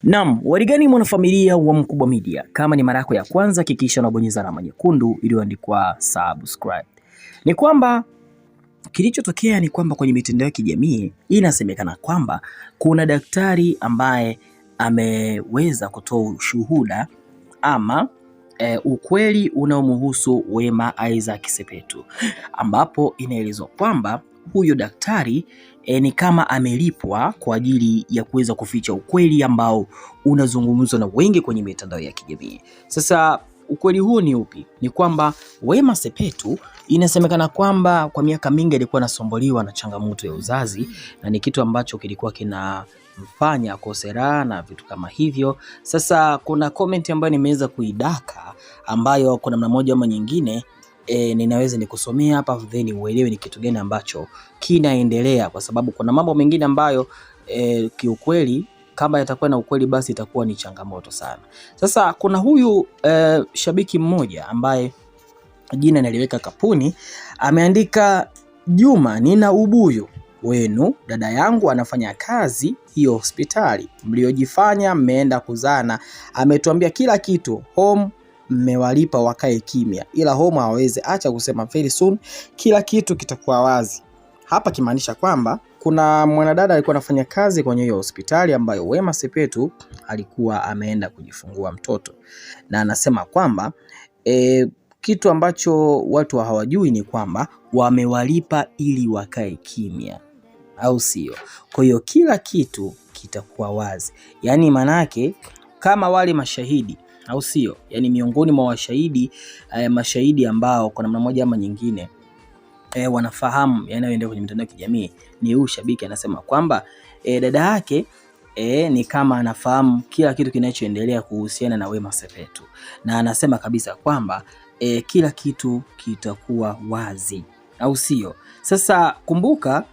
Naam, warigani mwanafamilia wa Mkubwa Media. Kama ni mara yako ya kwanza hakikisha unabonyeza alama nyekundu iliyoandikwa subscribe. Ni kwamba kilichotokea ni kwamba kwenye mitandao ya kijamii inasemekana kwamba kuna daktari ambaye ameweza kutoa ushuhuda ama ukweli unaomhusu Wema Isaac Sepetu, ambapo inaelezwa kwamba huyo daktari ni kama amelipwa kwa ajili ya kuweza kuficha ukweli ambao unazungumzwa na wengi kwenye mitandao ya kijamii. Sasa ukweli huo ni upi? Ni kwamba Wema Sepetu inasemekana kwamba kwa miaka mingi alikuwa anasumbuliwa na changamoto ya uzazi, na ni kitu ambacho kilikuwa kinamfanya akose raha na vitu kama hivyo. Sasa kuna comment ambayo nimeweza kuidaka, ambayo kuna namna moja ama nyingine ninaweza nikusomea hapa then uelewe ni kitu gani ambacho kinaendelea, kwa sababu kuna mambo mengine ambayo kiukweli kama yatakuwa na ukweli basi itakuwa ni changamoto sana. Sasa kuna huyu shabiki mmoja ambaye jina naliweka kapuni, ameandika: Juma, nina ubuyu wenu, dada yangu anafanya kazi hiyo hospitali mliojifanya mmeenda kuzana, ametuambia kila kitu, home mmewalipa wakae kimya, ila home hawezi acha kusema very soon kila kitu kitakuwa wazi. Hapa kimaanisha kwamba kuna mwanadada alikuwa anafanya kazi kwenye hiyo hospitali ambayo Wema Sepetu alikuwa ameenda kujifungua mtoto, na anasema kwamba kitu ambacho watu hawajui ni kwamba wamewalipa ili wakae kimya, au sio? Kwa hiyo kila kitu kitakuwa wazi, yani manake kama wale mashahidi, au sio? Yani miongoni mwa mashahidi ambao kwa namna moja ama nyingine wanafahamu yanayoendelea kwenye mitandao ya kijamii ni huyu shabiki. Anasema kwamba dada yake ni kama anafahamu kila kitu kinachoendelea kuhusiana na Wema Sepetu, na anasema kabisa kwamba kila kitu kitakuwa wazi, au sio? Sasa kumbuka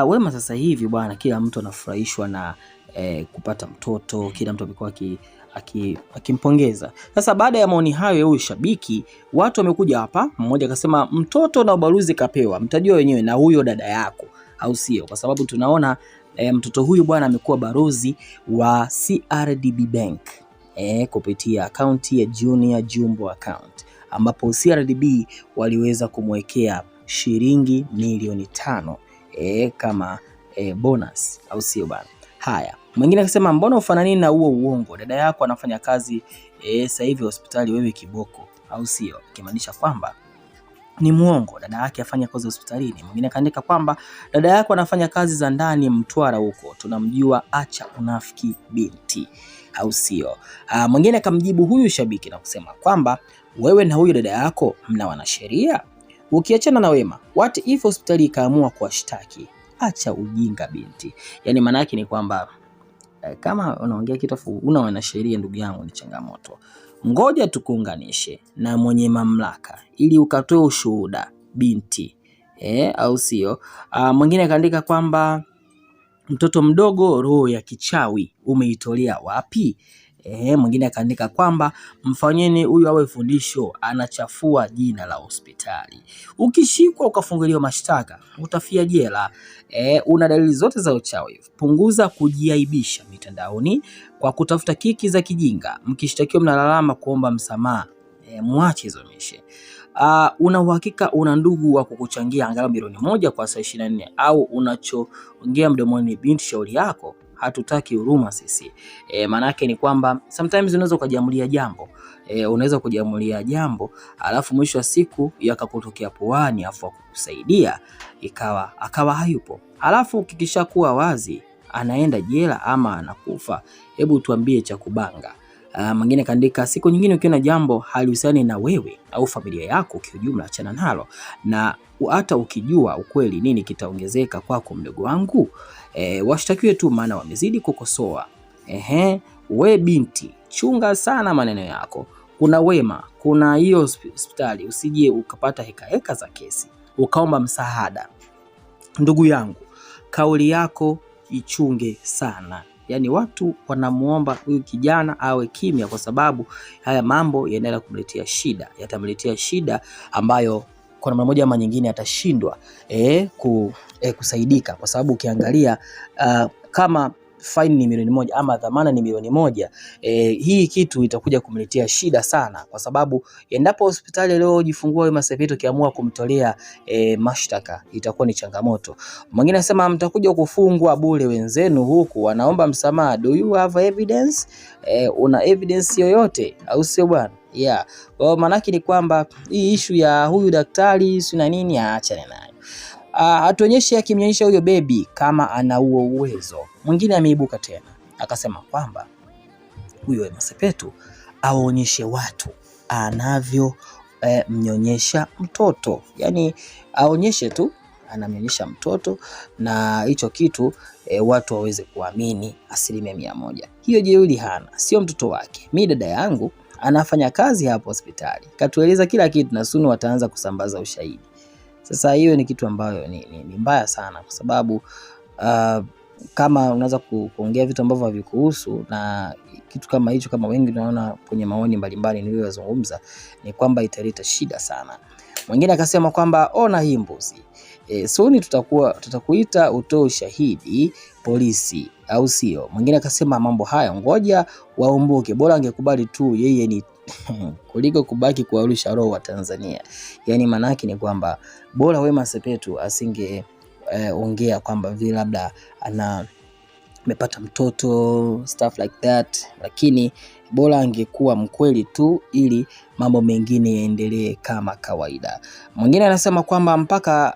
Wema sasa hivi bwana, kila mtu anafurahishwa na kupata mtoto, kila mtu amekuwa akimpongeza. Sasa baada ya maoni hayo ya huyu shabiki, watu wamekuja hapa, mmoja akasema mtoto na ubaruzi kapewa, mtajua wenyewe na huyo dada yako, au sio? Kwa sababu tunaona mtoto huyu bwana amekuwa barozi wa CRDB Bank kupitia akaunti ya Junior Jumbo account, ambapo CRDB waliweza kumwekea shilingi milioni 5 kama bonus, au sio bwana? Haya, mwingine akasema mbona ufanani na huo uongo, dada yako anafanya kazi sasa hivi hospitali, wewe kiboko, au sio? Kimaanisha kwamba ni muongo, dada yake afanya kazi hospitalini. Mwingine kaandika kwamba dada yako anafanya kazi za ndani Mtwara huko, tunamjua, acha unafiki binti, au sio? Mwingine akamjibu huyu shabiki na kusema kwamba wewe na huyu dada yako mna wanasheria, ukiachana na Wema, what if hospitali ikaamua kuwashtaki? Acha ujinga binti. Yani maana yake ni kwamba kama unaongea kitu afu una wanasheria, ndugu yangu, ni changamoto. Ngoja tukuunganishe na mwenye mamlaka ili ukatoe ushuhuda binti, au sio? Mwingine kaandika kwamba mtoto mdogo, roho ya kichawi umeitolea wapi? Mwingine akaandika kwamba mfanyeni huyu awe fundisho, anachafua jina la hospitali. Ukishikwa ukafunguliwa mashtaka utafia jela. Una dalili zote za uchawi, punguza kujiaibisha mitandaoni kwa kutafuta kiki za kijinga. Mkishtakiwa mnalalama kuomba msamaha, mwache hizo mishe. Una uhakika una ndugu wa kukuchangia angalau milioni 1 kwa saa 24, au unachoongea mdomoni binti shauri yako? Hatutaki huruma sisi. Maana yake ni kwamba sometimes unaweza kujiamulia jambo, alafu mwisho wa siku yakakutokea puani, afu kukusaidia akawa hayupo, alafu kikishakuwa wazi anaenda jela ama anakufa. Hebu tuambie cha kubanga. Mwingine kaandika siku nyingine ukiona jambo halihusiani na wewe au familia yako kiujumla, achana nalo, na hata ukijua ukweli nini kitaongezeka kwako mdogo wangu? Washtakiwe tu, maana wamezidi kukosoa. We binti, chunga sana maneno yako. Kuna Wema, kuna hiyo hospitali, usije ukapata heka za kesi ukaomba msaada. Ndugu yangu, kauli yako ichunge sana. Yani watu wanamuomba huyu kijana awe kimya, kwa sababu haya mambo yanaenda kumletea shida, yatamletea shida ambayo kwa namna moja ama nyingine atashindwa kusaidika, kwa sababu ukiangalia kama fine ni milioni moja ama dhamana ni milioni moja, hii kitu itakuja kumletea shida sana, kwa sababu endapo hospitali leo jifungua Wema Sepetu kiamua kumtolea mashtaka itakuwa ni changamoto. Mwingine anasema mtakuja kufungwa bure, wenzenu huku wanaomba msamaha. Do you have evidence? Una evidence yoyote au sio bwana? Yeah. Kwa maana ni kwamba hii issue ya huyu daktari si na nini aachane nayo. Atuonyeshe akimnyonyesha huyo baby kama ana huo uwezo. Mwingine ameibuka tena akasema kwamba huyo Wema Sepetu aonyeshe watu anavyo mnyonyesha mtoto. Yani aonyeshe tu anamnyonyesha mtoto, na hicho kitu watu waweze kuamini 100%. Hiyo jeuri hana, sio mtoto wake. Mimi dada yangu anafanya kazi hapo hospitali, katueleza kila kitu, na sunu wataanza kusambaza ushahidi. Sasa hiyo ni kitu ambayo ni mbaya sana, kwa sababu kama unaweza kuongea vitu ambavyo havikuhusu na kitu kama hicho, kama wengi tunaona kwenye maoni mbalimbali niliyozungumza, ni kwamba italeta shida sana. Mwingine akasema kwamba ona hii mbuzi, suni tutakuita utoe ushahidi polisi, au sio? Mwingine akasema mambo haya ngoja waomboke, bora angekubali tu yeye ni kuliko kubaki kuwarusha roho wa Tanzania. Yani manaki ni kwamba bora Wema Sepetu asinge ongea kwamba vile labda amepata mtoto stuff like that, lakini bora angekuwa mkweli tu ili mambo mengine yaendelee kama kawaida. Mwingine anasema kwamba mpaka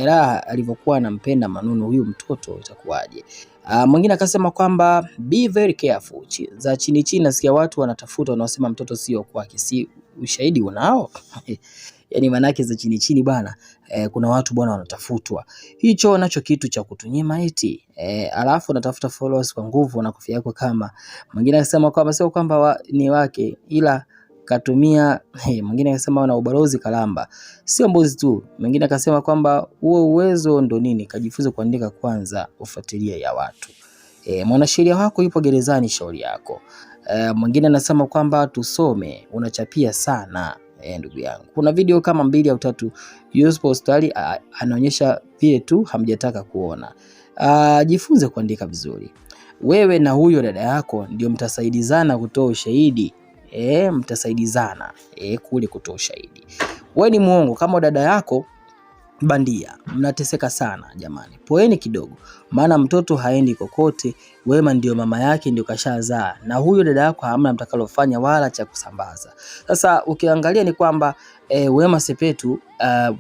Raha alivyokuwa anampenda Manunu huyu mtoto itakuwaje? Mwingine akasema kwamba be very careful. Za chini chini nasikia watu wanatafuta, wanaosema mtoto sio kwake. Si ushahidi unao? Yani manake za chini chini bana, kuna watu bwana wanatafutwa. Hicho nacho kitu cha kutunyima eti. Alafu natafuta followers kwa nguvu na kofia yako kama. Mwingine akasema kwamba sio kwamba ni wake ila katumia. Mwingine akasema wana ubalozi kalamba. Sio mbuzi tu. Mwingine akasema kwamba huo uwezo ndo nini? Kajifunze kuandika kwanza, ufuatilie ya watu. Mwanasheria wako yupo gerezani, shauri yako. Mwingine anasema kwamba tusome, unachapia sana. Ndugu yangu, kuna video kama 2 au 3 Yusuf Hospitali anaonyesha vile tu hamjataka kuona. Jifunze kuandika vizuri. Wewe na huyo dada yako ndio mtasaidizana kutoa ushahidi. Mtasaidizana kule kutoa ushahidi. Wewe ni muongo kama dada yako bandia, mnateseka sana jamani. Poeni kidogo, maana mtoto haendi kokote. Wema ndio mama yake, ndio kashazaa, na huyo dada yako hamna mtakalofanya wala cha kusambaza. Sasa ukiangalia ni kwamba Wema Sepetu,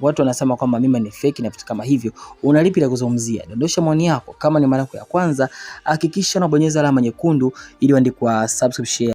watu wanasema kwamba mimi ni fake na vitu kama hivyo. Unalipi la kuzungumzia? Dondosha maoni yako. Kama ni mara yako ya kwanza, hakikisha unabonyeza alama nyekundu iliyoandikwa subscribe, share.